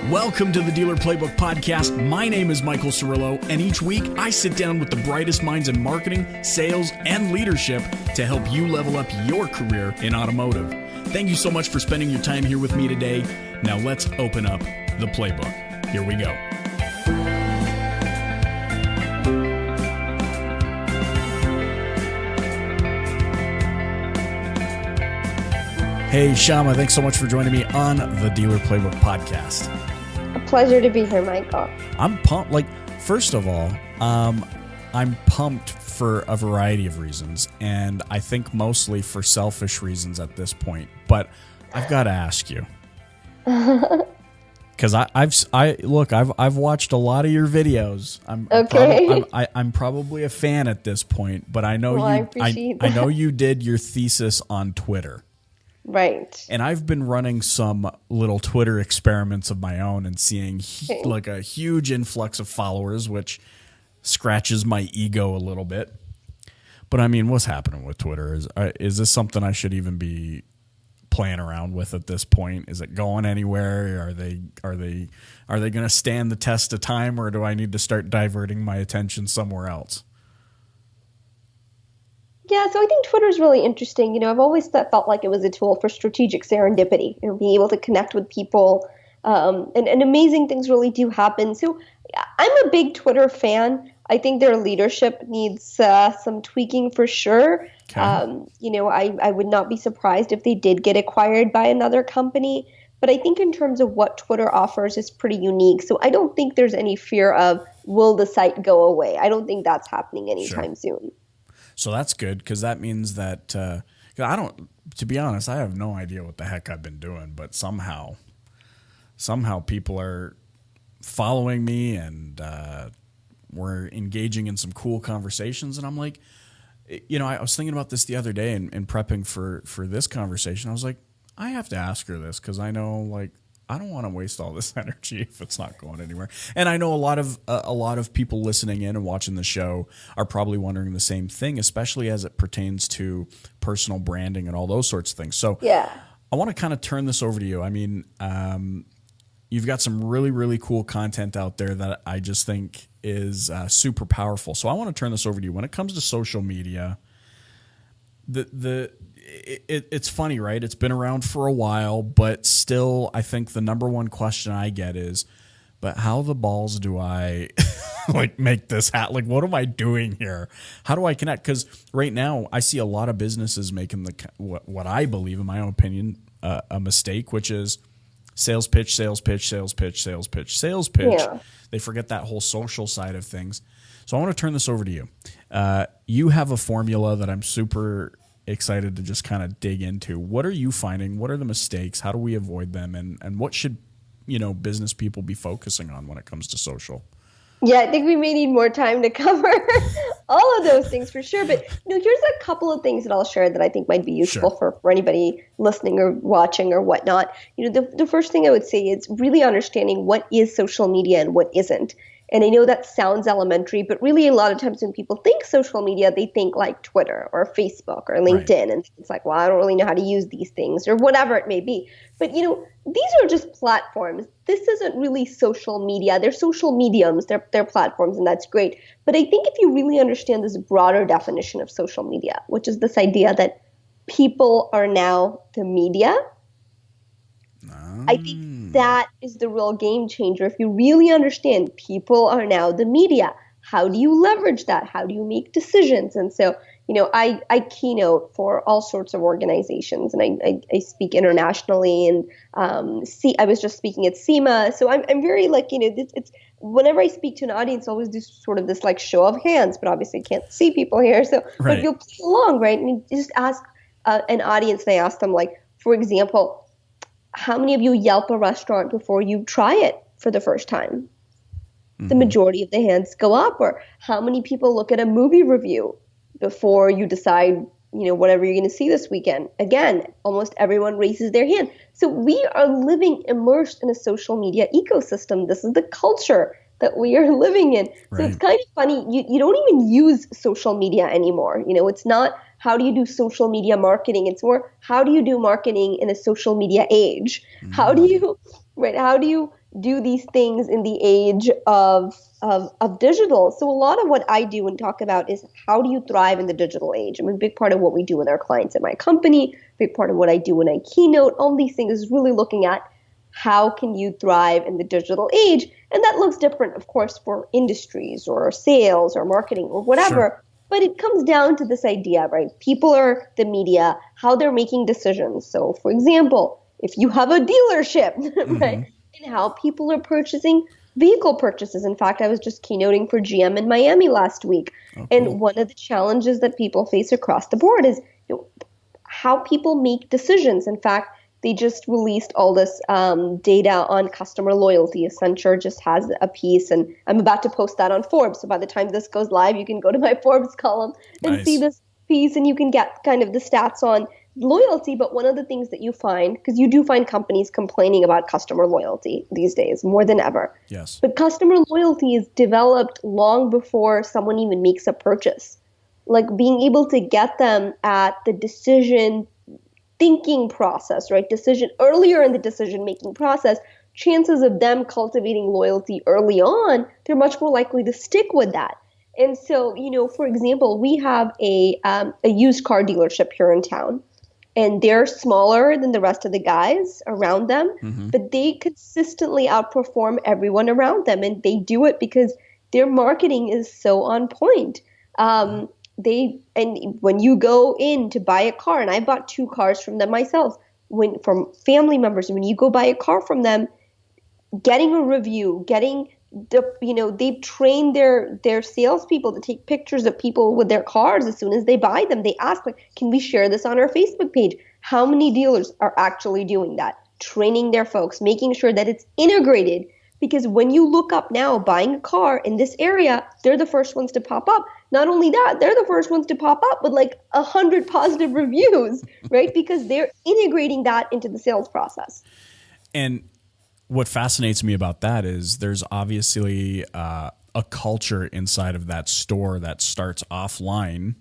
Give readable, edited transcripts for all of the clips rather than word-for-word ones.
Welcome to the Dealer Playbook Podcast. My name is Michael Cirillo, and each week I sit down with the brightest minds in marketing, sales, and leadership to help you level up your career in automotive. Thank you so much for spending your time here with me today. Now let's open up the playbook. Here we go. Hey, Shama, thanks so much for joining me on the Dealer Playbook Podcast. A pleasure to be here, Michael. I'm pumped. First of all, I'm pumped for a variety of reasons, and I think mostly for selfish reasons at this point. But I've got to ask you, because I've watched a lot of your videos. I'm probably a fan at this point, but I know I know you did your thesis on Twitter. Right. And I've been running some little Twitter experiments of my own and seeing a huge influx of followers, which scratches my ego a little bit. But I mean, what's happening with Twitter? Is this something I should even be playing around with at this point? Is it going anywhere? Are they going to stand the test of time, or do I need to start diverting my attention somewhere else? Yeah, so I think Twitter is really interesting. I've always felt like it was a tool for strategic serendipity, being able to connect with people, and amazing things really do happen. So I'm a big Twitter fan. I think their leadership needs some tweaking for sure. Okay. I would not be surprised if they did get acquired by another company. But I think in terms of what Twitter offers is pretty unique. So I don't think there's any fear of, will the site go away? I don't think that's happening anytime soon. So that's good, because that means that to be honest, I have no idea what the heck I've been doing, but somehow people are following me, and we're engaging in some cool conversations. And I'm like, I was thinking about this the other day and prepping for this conversation. I was like, I have to ask her this, because I know, I don't want to waste all this energy if it's not going anywhere. And I know a lot of people listening in and watching the show are probably wondering the same thing, especially as it pertains to personal branding and all those sorts of things. So yeah, I want to kind of turn this over to you. I mean, you've got some really, really cool content out there that I just think is super powerful. So I want to turn this over to you. When it comes to social media, it's funny, right? It's been around for a while, but still, I think the number one question I get is, but how the balls do I make this happen? What am I doing here? How do I connect? Because right now I see a lot of businesses making what I believe, in my own opinion, a mistake, which is sales pitch, sales pitch, sales pitch, sales pitch, sales pitch. Yeah. They forget that whole social side of things. So I want to turn this over to you. You have a formula that I'm super excited to just kind of dig into. What are you finding? What are the mistakes? How do we avoid them? And what should, business people be focusing on when it comes to social? Yeah, I think we may need more time to cover all of those things for sure. But here's a couple of things that I'll share that I think might be useful for anybody listening or watching or whatnot. The first thing I would say is really understanding what is social media and what isn't. And I know that sounds elementary, but really a lot of times when people think social media, they think like Twitter or Facebook or LinkedIn. Right. And it's like, well, I don't really know how to use these things or whatever it may be. But, these are just platforms. This isn't really social media. They're social mediums. They're platforms, and that's great. But I think if you really understand this broader definition of social media, which is this idea that people are now the media, I think that is the real game changer. If you really understand people are now the media, how do you leverage that? How do you make decisions? And so, I keynote for all sorts of organizations, and I speak internationally, and I was just speaking at SEMA. So I'm very it's whenever I speak to an audience, I always do sort of this show of hands, but obviously I can't see people here. So but you'll play along, right? And you just ask an audience, and I ask them, for example, how many of you Yelp a restaurant before you try it for the first time? Mm-hmm. The majority of the hands go up. Or how many people look at a movie review before you decide, whatever you're going to see this weekend? Again, almost everyone raises their hand. So we are living immersed in a social media ecosystem. This is the culture that we are living in. Right. So it's kind of funny. You don't even use social media anymore. It's not how do you do social media marketing? It's more how do you do marketing in a social media age? Mm-hmm. How do you do these things in the age of digital. So a lot of what I do and talk about is how do you thrive in the digital age? I mean, a big part of what we do with our clients at my company, big part of what I do when I keynote, all these things is really looking at how can you thrive in the digital age? And that looks different, of course, for industries or sales or marketing or whatever. Sure. But it comes down to this idea, right? People are the media, how they're making decisions. So, for example, if you have a dealership, right, and how people are purchasing vehicle purchases. In fact, I was just keynoting for GM in Miami last week. Oh, cool. And one of the challenges that people face across the board is how people make decisions. In fact, they just released all this data on customer loyalty. Accenture just has a piece, and I'm about to post that on Forbes. So by the time this goes live, you can go to my Forbes column and see this piece, and you can get kind of the stats on loyalty. But one of the things that you find, because you do find companies complaining about customer loyalty these days more than ever. Yes. But customer loyalty is developed long before someone even makes a purchase. Like being able to get them at the decision thinking process, right? Earlier in the decision-making process, chances of them cultivating loyalty early on, they're much more likely to stick with that. And so, for example, we have a used car dealership here in town, and they're smaller than the rest of the guys around them, but they consistently outperform everyone around them. And they do it because their marketing is so on point. And when you go in to buy a car, and I bought 2 cars from them myself, from family members, when you go buy a car from them, getting a review, they've trained their salespeople to take pictures of people with their cars as soon as they buy them. They ask, can we share this on our Facebook page? How many dealers are actually doing that? Training their folks, making sure that it's integrated. Because when you look up now buying a car in this area, they're the first ones to pop up. Not only that, they're the first ones to pop up with 100 positive reviews, right? Because they're integrating that into the sales process. And what fascinates me about that is there's obviously a culture inside of that store that starts offline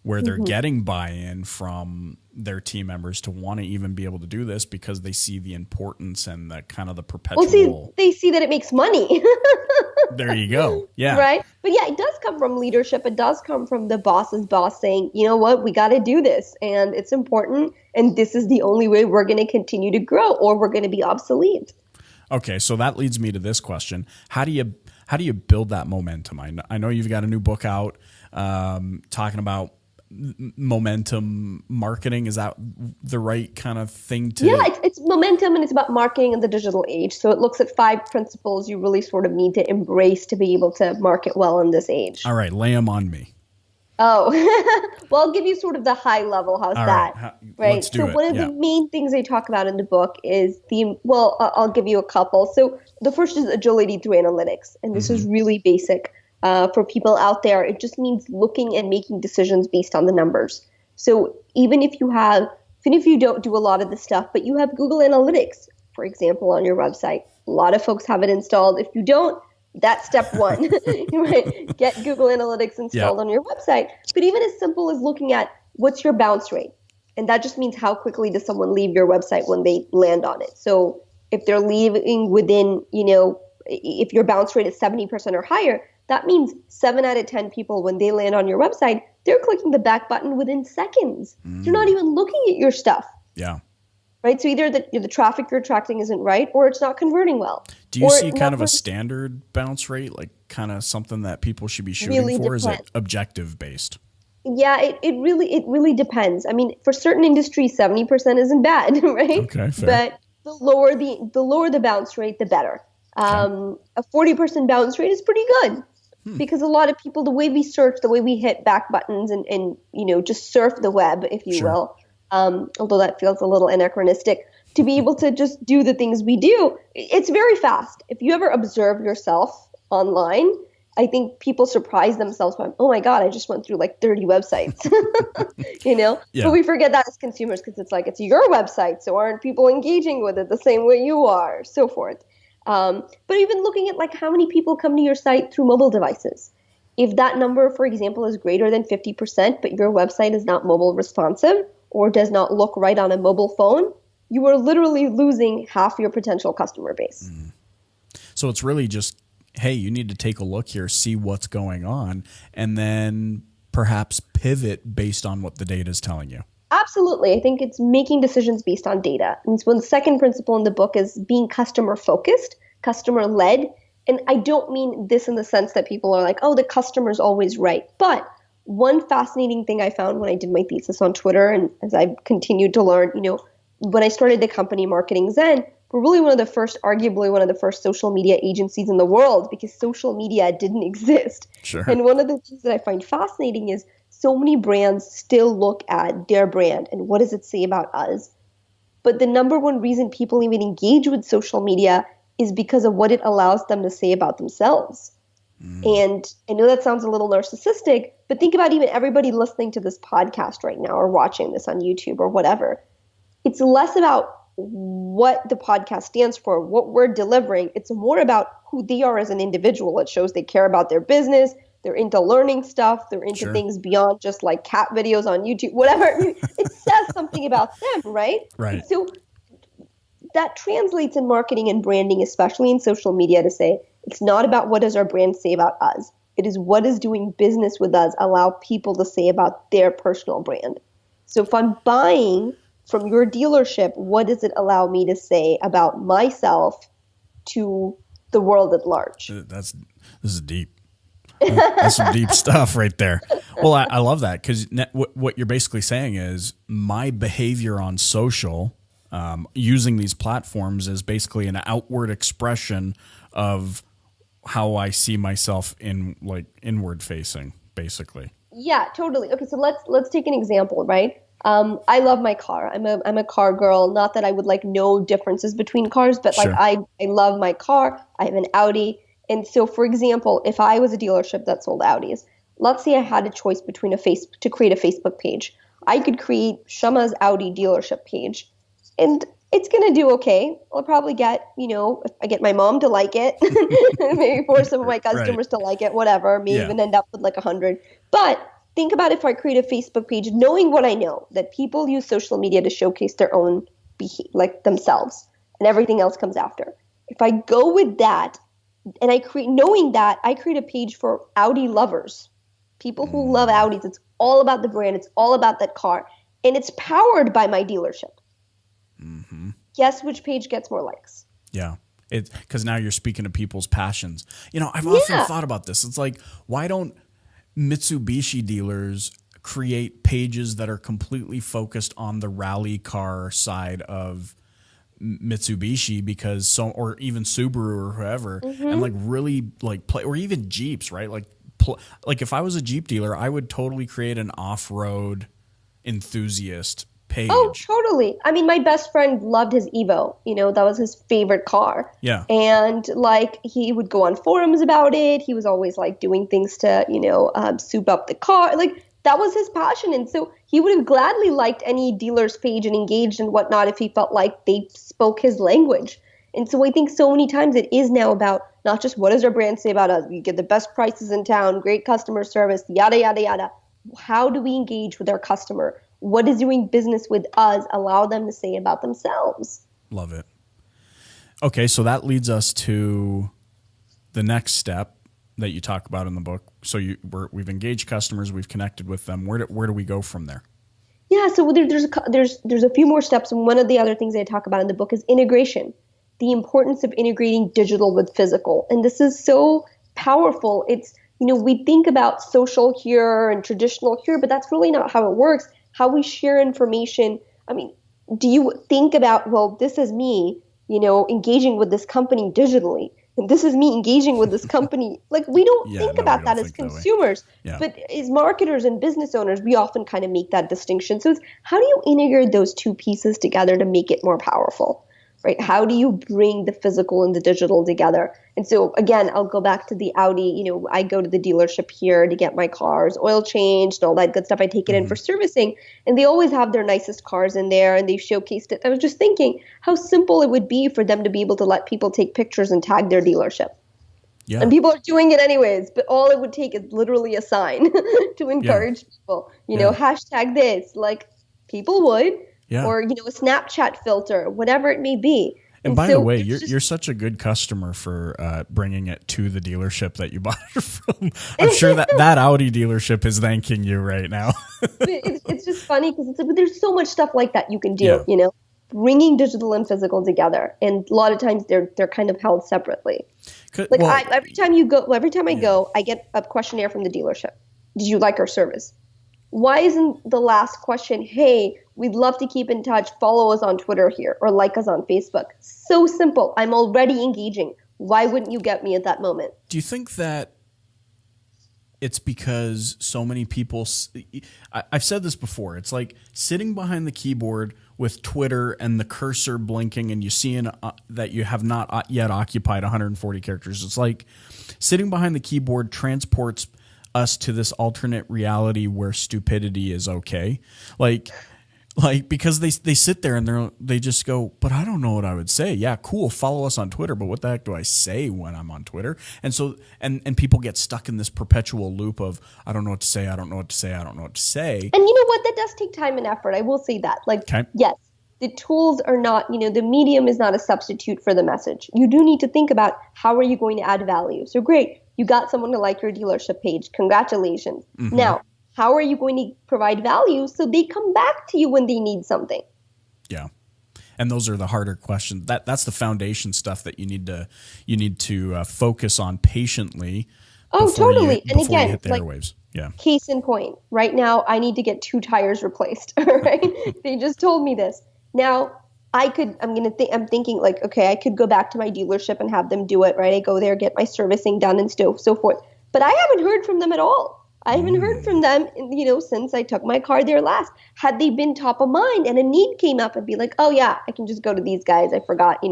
where they're getting buy-in from their team members to want to even be able to do this because they see the importance and the kind of the perpetual. They see that it makes money. There you go. Yeah. Right. But yeah, it does come from leadership. It does come from the boss's boss saying, you know what, we got to do this and it's important. And this is the only way we're going to continue to grow or we're going to be obsolete. Okay. So that leads me to this question. How do you build that momentum? I know you've got a new book out talking about momentum marketing. Is that the right kind of thing to? Yeah, it's momentum, and it's about marketing in the digital age. So it looks at 5 principles you really sort of need to embrace to be able to market well in this age. All right, lay them on me. Oh, well, I'll give you sort of the high level. How's that? Right. Let's do so it. One of the main things I talk about in the book is I'll give you a couple. So the first is agility through analytics, and this is really basic. For people out there, it just means looking and making decisions based on the numbers. So even if you don't do a lot of this stuff, but you have Google Analytics, for example, on your website, a lot of folks have it installed. If you don't, that's step 1. Right? Get Google Analytics installed on your website. But even as simple as looking at what's your bounce rate. And that just means how quickly does someone leave your website when they land on it. So if they're leaving within, if your bounce rate is 70% or higher, that means 7 out of 10 people, when they land on your website, they're clicking the back button within seconds. They're not even looking at your stuff. Yeah. Right? So either the traffic you're attracting isn't right or it's not converting well. Do you see kind of a standard bounce rate, like kind of something that people should be shooting really for? Is it objective based? Yeah, it really depends. I mean, for certain industries, 70% isn't bad, right? Okay, fair. But the lower the bounce rate, the better. A 40% bounce rate is pretty good. Because a lot of people, the way we search, the way we hit back buttons and just surf the web, if you will, although that feels a little anachronistic, to be able to just do the things we do, it's very fast. If you ever observe yourself online, I think people surprise themselves by, oh my God, I just went through 30 websites, Yeah. But we forget that as consumers because it's your website, so aren't people engaging with it the same way you are, so forth. But even looking at how many people come to your site through mobile devices. If that number, for example, is greater than 50%, but your website is not mobile responsive or does not look right on a mobile phone, you are literally losing half your potential customer base. So it's really just, hey, you need to take a look here, see what's going on, and then perhaps pivot based on what the data is telling you. Absolutely. I think it's making decisions based on data. And so the second principle in the book is being customer focused, customer led. And I don't mean this in the sense that people are like, oh, the customer's always right. But one fascinating thing I found when I did my thesis on Twitter, and as I continued to learn, when I started the company Marketing Zen, we're really arguably one of the first social media agencies in the world, because social media didn't exist. Sure. And one of the things that I find fascinating is so many brands still look at their brand and what does it say about us. But the number one reason people even engage with social media is because of what it allows them to say about themselves. And I know that sounds a little narcissistic, but think about even everybody listening to this podcast right now or watching this on YouTube or whatever. It's less about what the podcast stands for, what we're delivering. It's more about who they are as an individual. It shows they care about their business. They're into learning stuff. They're into things beyond just like cat videos on YouTube, whatever. I mean, it says something about them, right? Right. And so that translates in marketing and branding, especially in social media, to say it's not about what does our brand say about us. It is what is doing business with us allow people to say about their personal brand. So if I'm buying from your dealership, what does it allow me to say about myself to the world at large? This is deep. That's some deep stuff right there. Well, I love that, because what you're basically saying is my behavior on social, using these platforms, is basically an outward expression of how I see myself inward facing, basically. Yeah, totally. Okay, so let's take an example, right? I love my car. I'm a car girl. Not that I would no differences between cars, but I love my car. I have an Audi. And so, for example, if I was a dealership that sold Audis, let's say I had a choice between to create a Facebook page. I could create Shama's Audi dealership page, and it's going to do okay. I'll probably get, if I get my mom to like it, maybe force some of my customers to like it, whatever, maybe even end up with 100. But think about if I create a Facebook page, knowing what I know, that people use social media to showcase their own themselves, and everything else comes after. If I go with that, and knowing that, I create a page for Audi lovers, people who love Audis. It's all about the brand. It's all about that car. And it's powered by my dealership. Mm-hmm. Guess which page gets more likes? Yeah. Because now you're speaking to people's passions. I've often thought about this. It's like, why don't Mitsubishi dealers create pages that are completely focused on the rally car side of Mitsubishi, because or even Subaru or whoever, and really play, or even Jeeps, right? If I was a Jeep dealer, I would totally create an off-road enthusiast page. Oh, totally. I mean, my best friend loved his Evo. That was his favorite car. Yeah. And he would go on forums about it. He was always doing things to, soup up the car. That was his passion. And so he would have gladly liked any dealer's page and engaged and whatnot if he felt like they spoke his language. And so I think so many times it is now about not just what does our brand say about us. We get the best prices in town, great customer service, yada, yada, yada. How do we engage with our customer? What is doing business with us allow them to say about themselves? Love it. Okay, so that leads us to the next step that you talk about in the book. So we've engaged customers, we've connected with them. Where do we go from there? Yeah, so there's a few more steps, and one of the other things I talk about in the book is integration, the importance of integrating digital with physical, and this is so powerful. It's we think about social here and traditional here, but that's really not how it works. How we share information. I mean, do you think about, well, this is me, engaging with this company digitally. And this is me engaging with this company. We don't think about that as consumers. Yeah. But as marketers and business owners, we often kind of make that distinction. So it's how do you integrate those two pieces together to make it more powerful, right? How do you bring the physical and the digital together? And so, again, I'll go back to the Audi. I go to the dealership here to get my cars oil changed and all that good stuff. I take it in for servicing, and they always have their nicest cars in there, and they've showcased it. I was just thinking how simple it would be for them to be able to let people take pictures and tag their dealership. Yeah. And people are doing it anyways, but all it would take is literally a sign to encourage people. Hashtag this, people would, or a Snapchat filter, whatever it may be. And by the way, you're such a good customer for bringing it to the dealership that you bought it from. I'm sure that Audi dealership is thanking you right now. It's just funny because there's so much stuff like that you can do, you know, bringing digital and physical together. And a lot of times they're kind of held separately. Like every time I go, I get a questionnaire from the dealership. Did you like our service? Why isn't the last question, hey, we'd love to keep in touch, follow us on Twitter here, or like us on Facebook? So simple. I'm already engaging. Why wouldn't you get me at that moment? Do you think that it's because so many people, I've said this before, it's like sitting behind the keyboard with Twitter and the cursor blinking and you see that you have not yet occupied 140 characters. It's like sitting behind the keyboard transports us to this alternate reality where stupidity is okay. Like because they sit there and they just go, but I don't know what I would say. Yeah, cool. Follow us on Twitter, but what the heck do I say when I'm on Twitter? And so and people get stuck in this perpetual loop of I don't know what to say. I don't know what to say. I don't know what to say. And you know what? That does take time and effort. I will say that. Yes, the tools are not. The medium is not a substitute for the message. You do need to think about how are you going to add value. So great. You got someone to like your dealership page. Congratulations. Mm-hmm. Now, how are you going to provide value so they come back to you when they need something? Yeah. And those are the harder questions. That's the foundation stuff that you need to focus on patiently. Oh, totally. And again, you hit the airwaves. Yeah. Case in point, right now I need to get 2 tires replaced. All right. They just told me this. Now, I'm thinking like, okay, I could go back to my dealership and have them do it, right? I go there, get my servicing done and so forth. But I haven't heard from them at all. I haven't heard from them, since I took my car there last. Had they been top of mind and a need came up, I'd be like, oh yeah, I can just go to these guys. I forgot,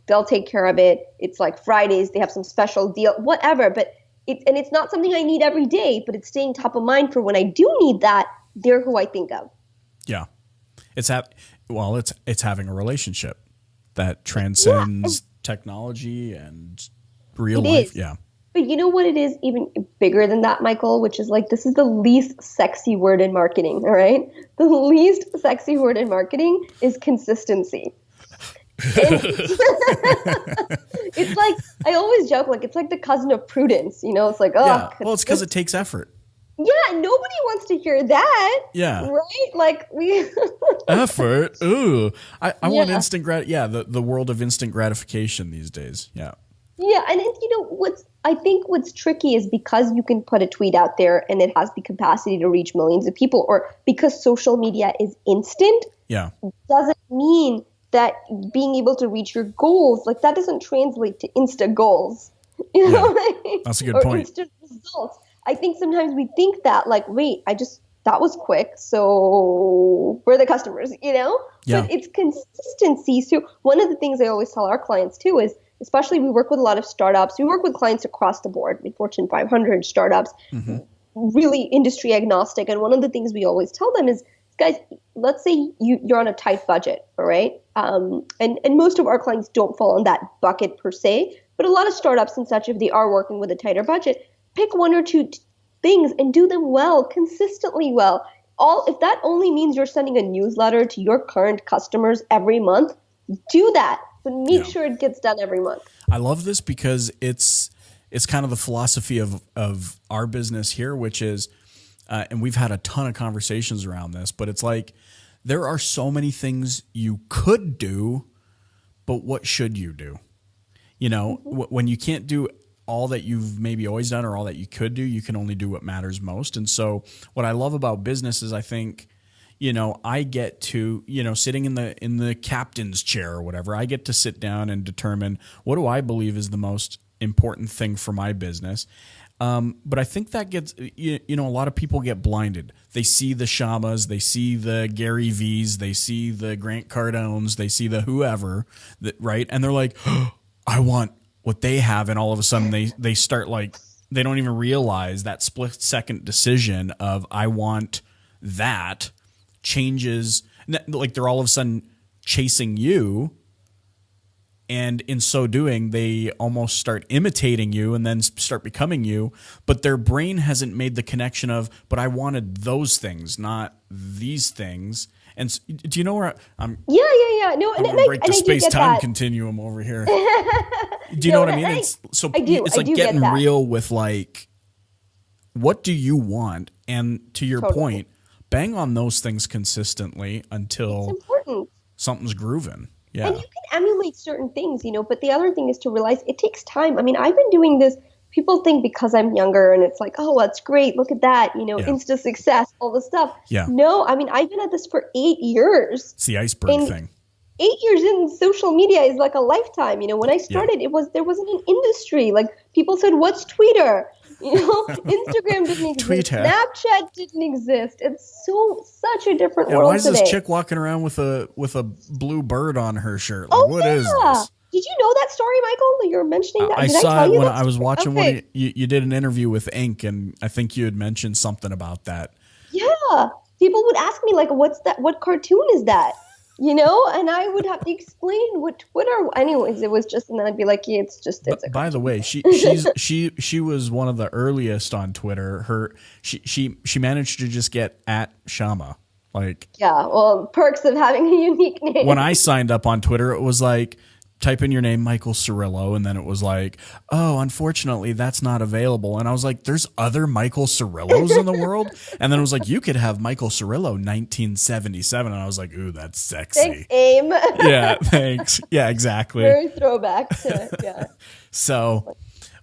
they'll take care of it. It's like Fridays, they have some special deal, whatever. But it's not something I need every day, but it's staying top of mind for when I do need that. They're who I think of. Yeah. It's having a relationship that transcends technology and real life. Is. Yeah. But you know what it is even bigger than that, Michael, which is like, this is the least sexy word in marketing. All right. The least sexy word in marketing is consistency. It's like, I always joke, like, it's like the cousin of prudence, it's like, oh, yeah. Well, it's because it takes effort. Yeah, nobody wants to hear that. Yeah. Right? Like we effort. Ooh. I want instant the world of instant gratification these days. Yeah. Yeah, and what's tricky is because you can put a tweet out there and it has the capacity to reach millions of people, or because social media is instant, doesn't mean that being able to reach your goals, like that doesn't translate to Insta goals. You know what I mean? That's a good point. Instant results. I think sometimes we think that like, wait, that was quick. So we're the customers, Yeah. But it's consistency. So one of the things I always tell our clients too is, especially we work with a lot of startups. We work with clients across the board, Fortune 500 startups, really industry agnostic. And one of the things we always tell them is, guys, let's say you're on a tight budget, all right? And most of our clients don't fall in that bucket per se, but a lot of startups and such, if they are working with a tighter budget, pick 1 or 2 things and do them well, consistently well. If that only means you're sending a newsletter to your current customers every month, do that, but make sure it gets done every month. I love this because it's kind of the philosophy of our business here, which is, and we've had a ton of conversations around this, but it's like there are so many things you could do, but what should you do? When you can't do all that you've maybe always done or all that you could do, you can only do what matters most. And so what I love about business is I think, I get to, sitting in the captain's chair or whatever, I get to sit down and determine what do I believe is the most important thing for my business. But I think that gets, a lot of people get blinded. They see the Shamas, they see the Gary V's, they see the Grant Cardones, they see the whoever, right? And they're like, oh, I want what they have. And all of a sudden they start like, they don't even realize that split second decision of I want that changes, like they're all of a sudden chasing you. And in so doing, they almost start imitating you and then start becoming you. But their brain hasn't made the connection of, but I wanted those things, not these things. And do you know where I'm? Yeah. No, I'm gonna break the space-time continuum over here. Do you know what I mean? It's like getting real with like, what do you want? And to your point, bang on those things consistently until something's grooving. Yeah. And you can emulate certain things, but the other thing is to realize it takes time. I mean, I've been doing this. People think because I'm younger and it's like, oh, that's great. Look at that, Insta success, all this stuff. Yeah. No, I mean, I've been at this for 8 years. It's the iceberg thing. 8 years in social media is like a lifetime. When I started, there wasn't an industry. Like people said, what's Twitter? Instagram didn't exist. Twitter. Snapchat didn't exist. It's such a different world today. Why is this chick walking around with a blue bird on her shirt? Like, what is this? Did you know that story, Michael? You were mentioning that. I saw it when I was watching you did an interview with Ink, and I think you had mentioned something about that. Yeah. People would ask me, like, what's that? What cartoon is that? And I would have to explain what Twitter. Anyways, it was just, and then I'd be like, yeah, it's a by the way, she was one of the earliest on Twitter. She managed to just get at Shama. Like, yeah, well, perks of having a unique name. When I signed up on Twitter, it was like, type in your name, Michael Cirillo, and then it was like, oh, unfortunately, that's not available. And I was like, there's other Michael Cirillos in the world? And then it was like, you could have Michael Cirillo 1977. And I was like, ooh, that's sexy. Thanks, AIM. Yeah, thanks. Yeah, exactly. Very throwback to, yeah. So,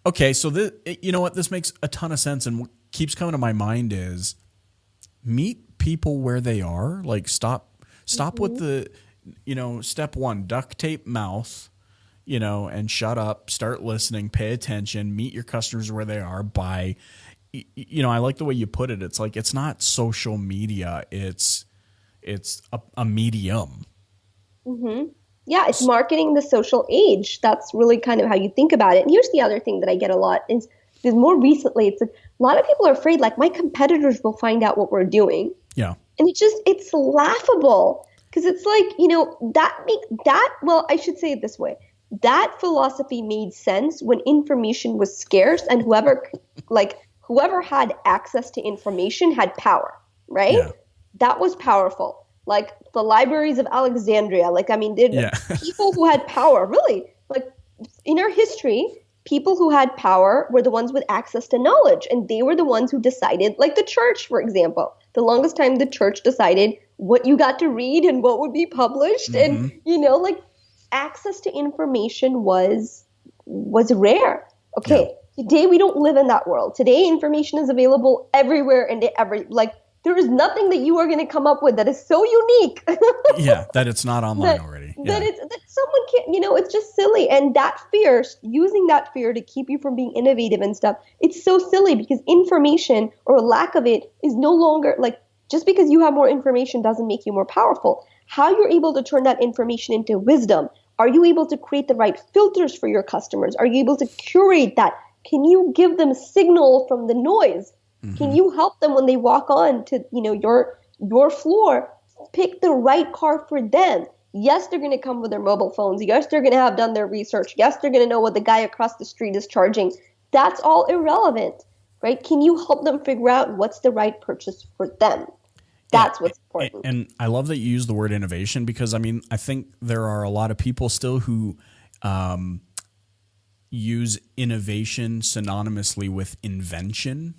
okay, so this, you know what? This makes a ton of sense. And what keeps coming to my mind is meet people where they are. Like, stop with the... step one, duct tape mouth, and shut up, start listening, pay attention, meet your customers where they are by, I like the way you put it. It's like, it's not social media. It's a medium. Mm-hmm. Yeah. It's marketing the social age. That's really kind of how you think about it. And here's the other thing that I get a lot is more recently, it's like, a lot of people are afraid, like my competitors will find out what we're doing. Yeah. And it's laughable. Because it's like, I should say it this way. That philosophy made sense when information was scarce and whoever had access to information had power, right? Yeah. That was powerful. Like the libraries of Alexandria. People who had power, really. Like in our history, people who had power were the ones with access to knowledge. And they were the ones who decided, like the church, for example. The longest time the church decided what you got to read and what would be published. Mm-hmm. And, access to information was rare. Okay. Yeah. Today we don't live in that world. Today information is available everywhere and there is nothing that you are going to come up with that is so unique. Yeah. That it's not online already. Yeah. That someone can't, it's just silly. And that fear, using that fear to keep you from being innovative and stuff, it's so silly because information or lack of it is no longer just because you have more information doesn't make you more powerful. How you're able to turn that information into wisdom. Are you able to create the right filters for your customers? Are you able to curate that? Can you give them signal from the noise? Mm-hmm. Can you help them when they walk on to, your floor, pick the right car for them? Yes, they're going to come with their mobile phones. Yes, they're going to have done their research. Yes, they're going to know what the guy across the street is charging. That's all irrelevant, right? Can you help them figure out what's the right purchase for them? That's what's important. And I love that you use the word innovation because, I think there are a lot of people still who use innovation synonymously with invention.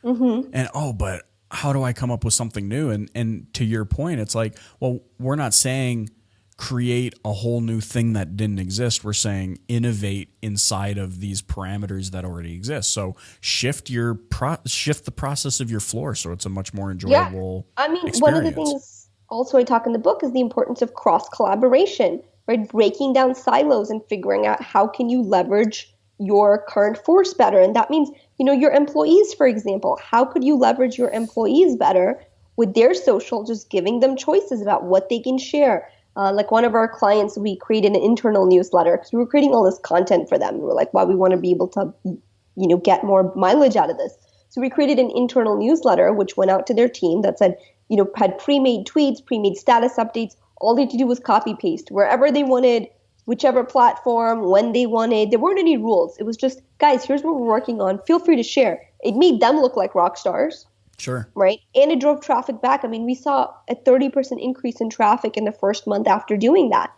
Mm-hmm. And, but how do I come up with something new? And to your point, it's like, well, we're not saying create a whole new thing that didn't exist. We're saying innovate inside of these parameters that already exist. So shift the process of your floor so it's a much more enjoyable experience. One of the things also I talk in the book is the importance of cross collaboration, right? Breaking down silos and figuring out how can you leverage your current force better. And that means, your employees, for example, how could you leverage your employees better with their social, just giving them choices about what they can share. Like one of our clients, we created an internal newsletter because we were creating all this content for them. We were like, wow, we want to be able to, get more mileage out of this. So we created an internal newsletter, which went out to their team that said, had pre-made tweets, pre-made status updates. All they had to do was copy paste wherever they wanted, whichever platform, when they wanted. There weren't any rules. It was just, guys, here's what we're working on. Feel free to share. It made them look like rock stars. Sure. Right. And it drove traffic back. I mean, we saw a 30% increase in traffic in the first month after doing that.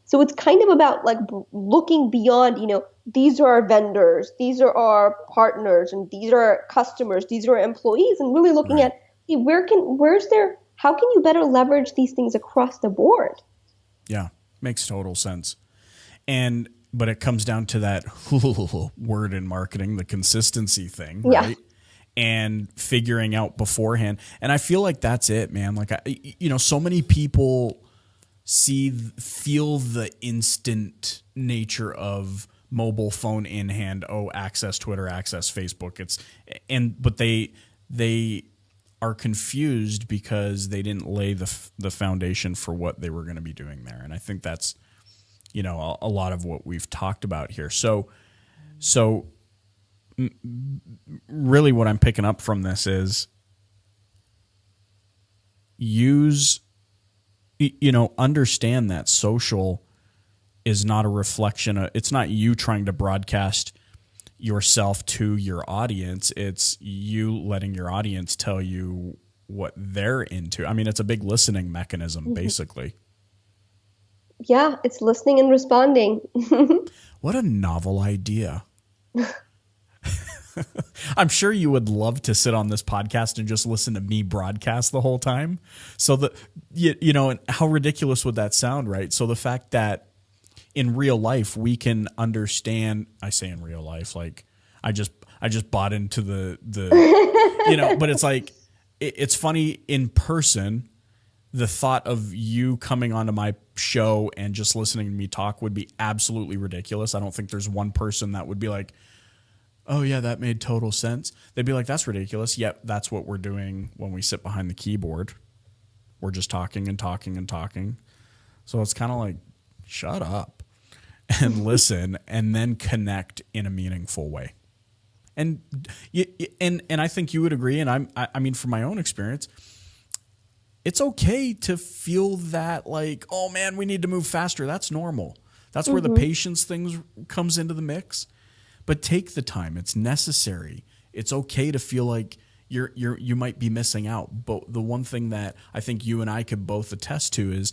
So it's kind of about like looking beyond, these are our vendors, these are our partners, and these are our customers, these are our employees, and really looking at, hey, how can you better leverage these things across the board? Yeah, makes total sense. But it comes down to that word in marketing, the consistency thing, right? Yeah. And figuring out beforehand. And I feel like that's it, man. Like, so many people feel the instant nature of mobile phone in hand. Oh, access Twitter, access Facebook. But they are confused because they didn't lay the foundation for what they were going to be doing there. And I think that's, a lot of what we've talked about here. So really what I'm picking up from this is understand that social is not a reflection of, it's not you trying to broadcast yourself to your audience. It's you letting your audience tell you what they're into. I mean, it's a big listening mechanism, basically. Yeah, it's listening and responding. What a novel idea. I'm sure you would love to sit on this podcast and just listen to me broadcast the whole time. So and how ridiculous would that sound, right? So the fact that in real life we can understand, I say in real life, like I just bought into the but it's like, it's funny in person. The thought of you coming onto my show and just listening to me talk would be absolutely ridiculous. I don't think there's one person that would be like, oh yeah, that made total sense. They'd be like, that's ridiculous. Yep, that's what we're doing when we sit behind the keyboard. We're just talking and talking and talking. So it's kind of like, shut up and listen and then connect in a meaningful way. And I think you would agree. And I mean, from my own experience, it's okay to feel that like, oh man, we need to move faster. That's normal. That's where the patience thing comes into the mix. But take the time. It's necessary. It's okay to feel like you might be missing out. But the one thing that I think you and I could both attest to is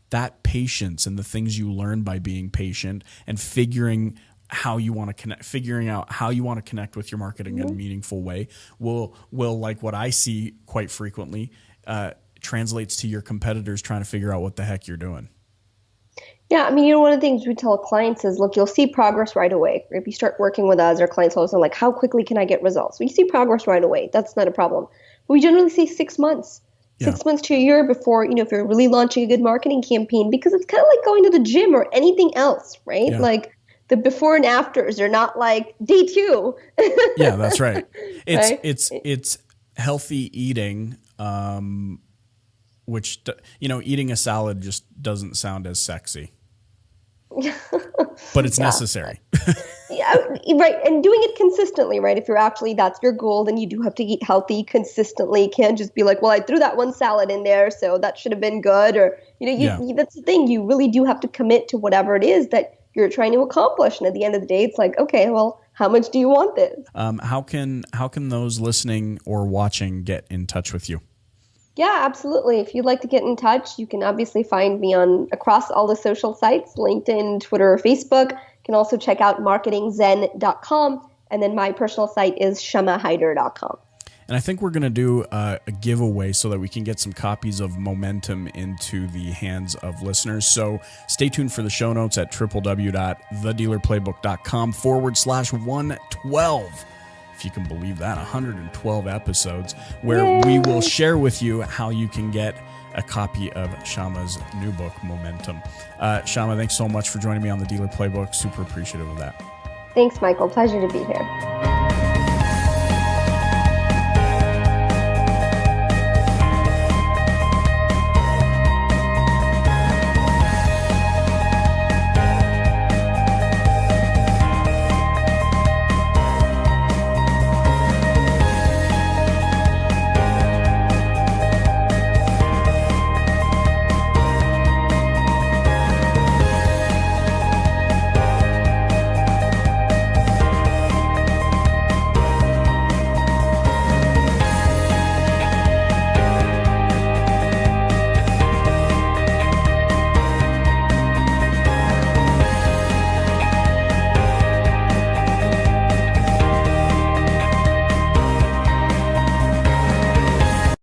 that patience and the things you learn by being patient and figuring out how you want to connect with your marketing in a meaningful way will like what I see quite frequently translates to your competitors trying to figure out what the heck you're doing. Yeah, I mean, one of the things we tell clients is, look, you'll see progress right away. If you start working with us, our clients also like, how quickly can I get results? We see progress right away. That's not a problem. But we generally see 6 months, 6 months to a year before, if you're really launching a good marketing campaign, because it's kind of like going to the gym or anything else, right? Yeah. Like the before and afters are not like day 2. Yeah, that's right. It's healthy eating, which, eating a salad just doesn't sound as sexy. But it's necessary. Yeah, right. And doing it consistently, right? If that's your goal, then you do have to eat healthy consistently. You can't just be like, well, I threw that one salad in there, so that should have been good. Or, that's the thing. You really do have to commit to whatever it is that you're trying to accomplish. And at the end of the day, it's like, okay, well, how much do you want this? How can those listening or watching get in touch with you? Yeah, absolutely. If you'd like to get in touch, you can obviously find me across all the social sites, LinkedIn, Twitter, or Facebook. You can also check out marketingzen.com. And then my personal site is shamahyder.com. And I think we're going to do a giveaway so that we can get some copies of Momentum into the hands of listeners. So stay tuned for the show notes at www.thedealerplaybook.com/112. If you can believe that, 112 episodes where we will share with you how you can get a copy of Shama's new book, Momentum. Shama, thanks so much for joining me on the Dealer Playbook. Super appreciative of that. Thanks, Michael. Pleasure to be here.